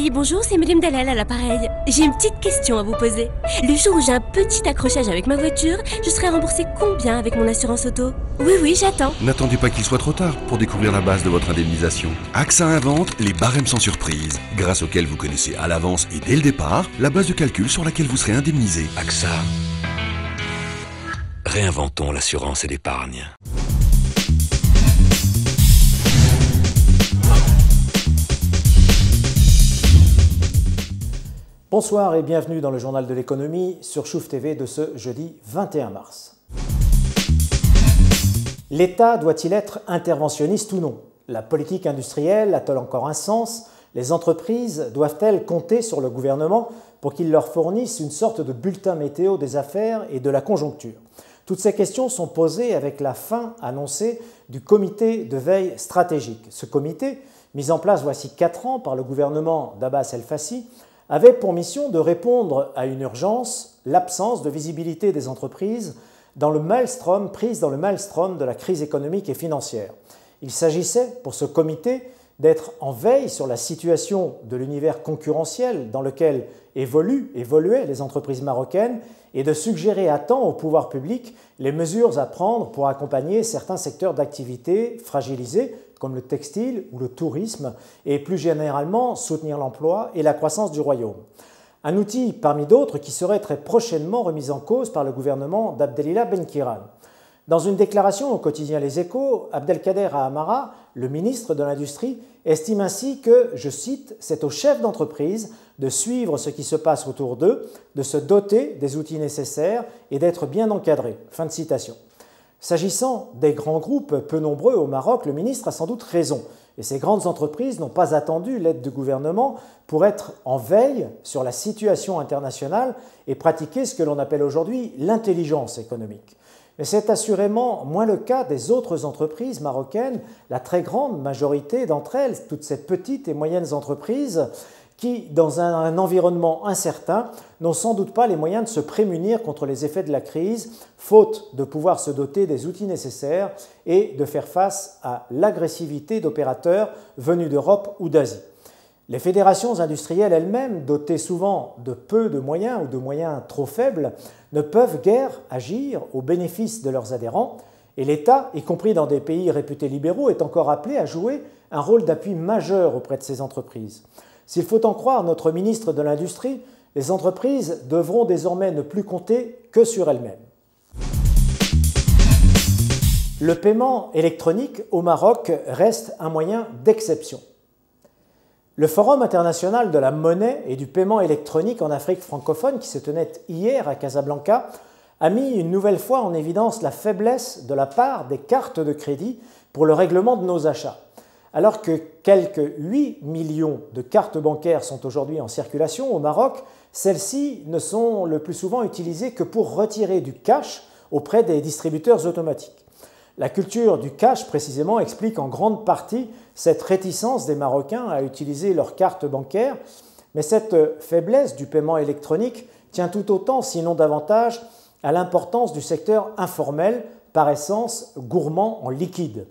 Oui, bonjour, c'est Madame Dalal à l'appareil. J'ai une petite question à vous poser. Le jour où j'ai un petit accrochage avec ma voiture, je serai remboursée combien avec mon assurance auto? Oui, j'attends. N'attendez pas qu'il soit trop tard pour découvrir la base de votre indemnisation. AXA invente les barèmes sans surprise, grâce auxquels vous connaissez à l'avance et dès le départ la base de calcul sur laquelle vous serez indemnisé. AXA. Réinventons l'assurance et l'épargne. Bonsoir et bienvenue dans le journal de l'économie sur Chouf TV de ce jeudi 21 mars. L'État doit-il être interventionniste ou non? La politique industrielle a-t-elle encore un sens? Les entreprises doivent-elles compter sur le gouvernement pour qu'il leur fournisse une sorte de bulletin météo des affaires et de la conjoncture? Toutes ces questions sont posées avec la fin annoncée du comité de veille stratégique. Ce comité, mis en place voici 4 ans par le gouvernement d'Abbas El-Fassi, avait pour mission de répondre à une urgence, l'absence de visibilité des entreprises prise dans le maelstrom de la crise économique et financière. Il s'agissait pour ce comité d'être en veille sur la situation de l'univers concurrentiel dans lequel évoluaient les entreprises marocaines et de suggérer à temps au pouvoir public les mesures à prendre pour accompagner certains secteurs d'activité fragilisés comme le textile ou le tourisme et plus généralement soutenir l'emploi et la croissance du royaume. Un outil parmi d'autres qui serait très prochainement remis en cause par le gouvernement d'Abdelilah Ben-Kiran. Dans une déclaration au quotidien Les Échos, Abdelkader Ahamara, le ministre de l'Industrie, estime ainsi que, je cite, « c'est aux chefs d'entreprise de suivre ce qui se passe autour d'eux, de se doter des outils nécessaires et d'être bien encadrés ». Fin de citation. S'agissant des grands groupes peu nombreux au Maroc, le ministre a sans doute raison. Et ces grandes entreprises n'ont pas attendu l'aide du gouvernement pour être en veille sur la situation internationale et pratiquer ce que l'on appelle aujourd'hui l'intelligence économique. Mais c'est assurément moins le cas des autres entreprises marocaines, la très grande majorité d'entre elles, toutes ces petites et moyennes entreprises qui, dans un environnement incertain, n'ont sans doute pas les moyens de se prémunir contre les effets de la crise, faute de pouvoir se doter des outils nécessaires et de faire face à l'agressivité d'opérateurs venus d'Europe ou d'Asie. Les fédérations industrielles elles-mêmes, dotées souvent de peu de moyens ou de moyens trop faibles, ne peuvent guère agir au bénéfice de leurs adhérents, et l'État, y compris dans des pays réputés libéraux, est encore appelé à jouer un rôle d'appui majeur auprès de ces entreprises. S'il faut en croire notre ministre de l'Industrie, les entreprises devront désormais ne plus compter que sur elles-mêmes. Le paiement électronique au Maroc reste un moyen d'exception. Le Forum international de la monnaie et du paiement électronique en Afrique francophone, qui se tenait hier à Casablanca, a mis une nouvelle fois en évidence la faiblesse de la part des cartes de crédit pour le règlement de nos achats. Alors que quelques 8 millions de cartes bancaires sont aujourd'hui en circulation au Maroc, celles-ci ne sont le plus souvent utilisées que pour retirer du cash auprès des distributeurs automatiques. La culture du cash, précisément, explique en grande partie cette réticence des Marocains à utiliser leurs cartes bancaires, mais cette faiblesse du paiement électronique tient tout autant, sinon davantage, à l'importance du secteur informel, par essence gourmand en liquide.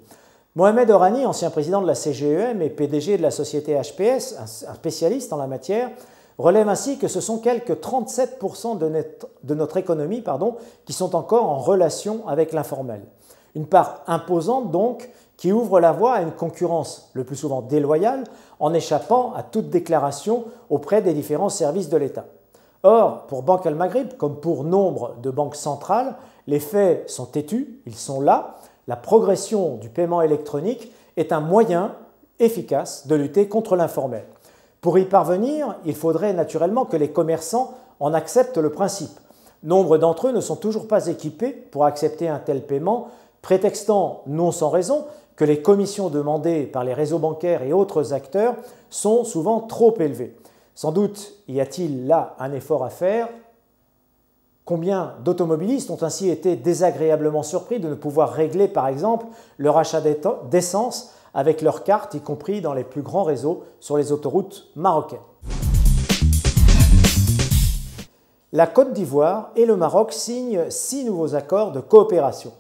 Mohamed Orani, ancien président de la CGEM et PDG de la société HPS, un spécialiste en la matière, relève ainsi que ce sont quelques 37% de notre économie qui sont encore en relation avec l'informel. Une part imposante donc qui ouvre la voie à une concurrence le plus souvent déloyale en échappant à toute déclaration auprès des différents services de l'État. Or, pour Banque Al-Maghrib, comme pour nombre de banques centrales, les faits sont têtus, ils sont là. La progression du paiement électronique est un moyen efficace de lutter contre l'informel. Pour y parvenir, il faudrait naturellement que les commerçants en acceptent le principe. Nombre d'entre eux ne sont toujours pas équipés pour accepter un tel paiement, prétextant, non sans raison, que les commissions demandées par les réseaux bancaires et autres acteurs sont souvent trop élevées. Sans doute y a-t-il là un effort à faire. Combien d'automobilistes ont ainsi été désagréablement surpris de ne pouvoir régler, par exemple, leur achat d'essence avec leur carte, y compris dans les plus grands réseaux sur les autoroutes marocaines. La Côte d'Ivoire et le Maroc signent 6 nouveaux accords de coopération.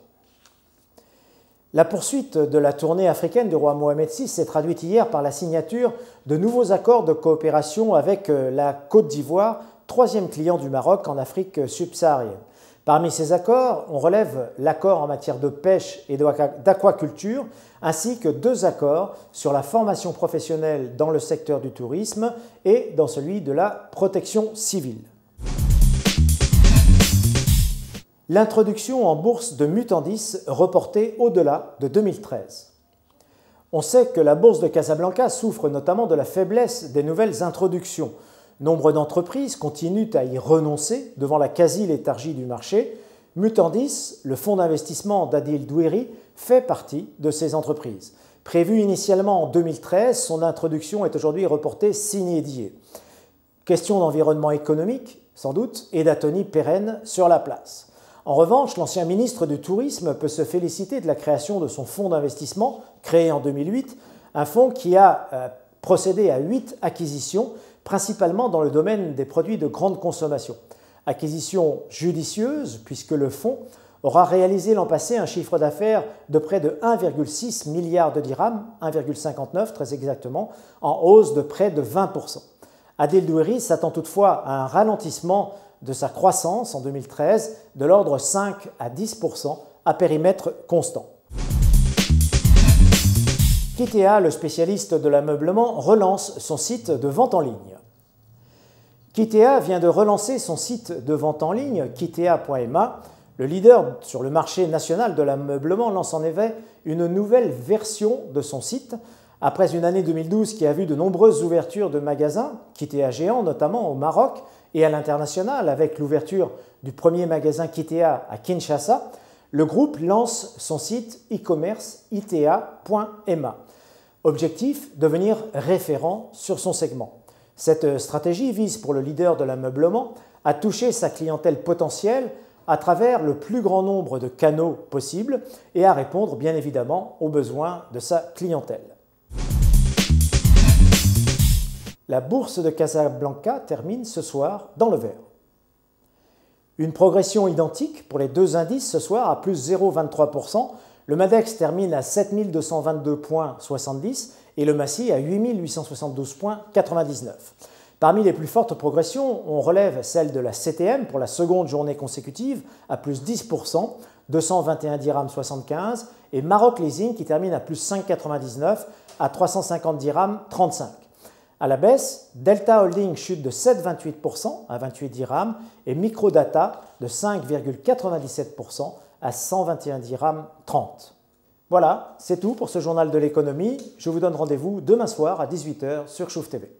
La poursuite de la tournée africaine du roi Mohamed VI s'est traduite hier par la signature de nouveaux accords de coopération avec la Côte d'Ivoire, troisième client du Maroc en Afrique subsaharienne. Parmi ces accords, on relève l'accord en matière de pêche et d'aquaculture, ainsi que 2 accords sur la formation professionnelle dans le secteur du tourisme et dans celui de la protection civile. L'introduction en bourse de Mutandis reportée au-delà de 2013. On sait que la bourse de Casablanca souffre notamment de la faiblesse des nouvelles introductions. Nombre d'entreprises continuent à y renoncer devant la quasi-léthargie du marché. Mutandis, le fonds d'investissement d'Adil Doueri, fait partie de ces entreprises. Prévue initialement en 2013, son introduction est aujourd'hui reportée sine die. Question d'environnement économique, sans doute, et d'atonie pérenne sur la place. En revanche, l'ancien ministre du Tourisme peut se féliciter de la création de son fonds d'investissement, créé en 2008, un fonds qui a procédé à 8 acquisitions, principalement dans le domaine des produits de grande consommation. Acquisition judicieuse, puisque le fonds aura réalisé l'an passé un chiffre d'affaires de près de 1,6 milliard de dirhams, 1,59 très exactement, en hausse de près de 20%. Adil Doueri s'attend toutefois à un ralentissement de sa croissance en 2013 de l'ordre 5 à 10% à périmètre constant. Kitea, le spécialiste de l'ameublement, relance son site de vente en ligne. Kitea vient de relancer son site de vente en ligne, kitea.ma. Le leader sur le marché national de l'ameublement lance en effet une nouvelle version de son site. Après une année 2012 qui a vu de nombreuses ouvertures de magasins, Kitea géant notamment au Maroc et à l'international avec l'ouverture du premier magasin Kitea à Kinshasa, le groupe lance son site e-commerce itea.ma. Objectif, devenir référent sur son segment. Cette stratégie vise pour le leader de l'ameublement à toucher sa clientèle potentielle à travers le plus grand nombre de canaux possibles et à répondre bien évidemment aux besoins de sa clientèle. La bourse de Casablanca termine ce soir dans le vert. Une progression identique pour les 2 indices ce soir à plus 0,23%. Le Madex termine à 7222,70 points et le Massi à 8872,99 points. Parmi les plus fortes progressions, on relève celle de la CTM pour la seconde journée consécutive à plus 10%, 221 dirhams 75, et Maroc Leasing qui termine à plus 5,99 à 350 dirhams 35. À la baisse, Delta Holding chute de 7,28% à 28 dirhams et Microdata de 5,97% à 121 dirhams 30. Voilà, c'est tout pour ce journal de l'économie. Je vous donne rendez-vous demain soir à 18 h sur Chouf TV.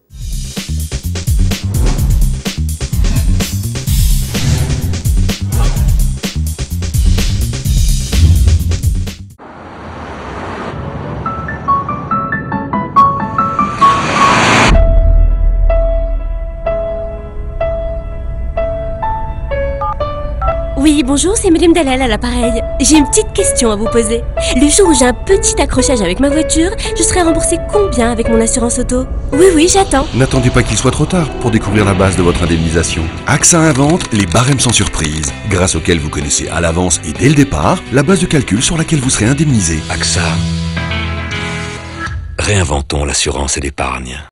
Oui, bonjour, c'est Madame Dalal à l'appareil. J'ai une petite question à vous poser. Le jour où j'ai un petit accrochage avec ma voiture, je serai remboursée combien avec mon assurance auto? Oui, j'attends. N'attendez pas qu'il soit trop tard pour découvrir la base de votre indemnisation. AXA invente les barèmes sans surprise, grâce auxquels vous connaissez à l'avance et dès le départ la base de calcul sur laquelle vous serez indemnisé. AXA. Réinventons l'assurance et l'épargne.